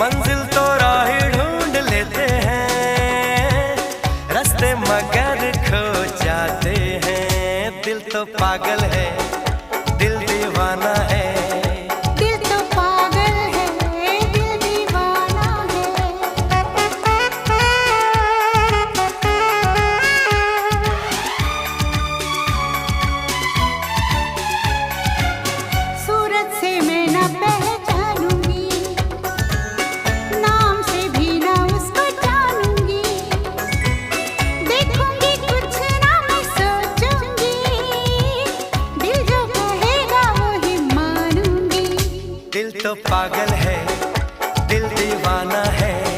मंजिल तो राह ढूंढ लेते हैं, रास्ते मगर खो जाते हैं। दिल तो पागल है, दिल दीवाना है। दिल तो पागल है, दिल दीवाना है। सूरत से मैं ना पहचानूंगी, नाम से भी ना उसको जानूंगी। देखूंगी कुछ ना मैं सोचूंगी, दिल जो कहेगा वो ही मानूंगी। दिल तो पागल है, दिल दीवाना है।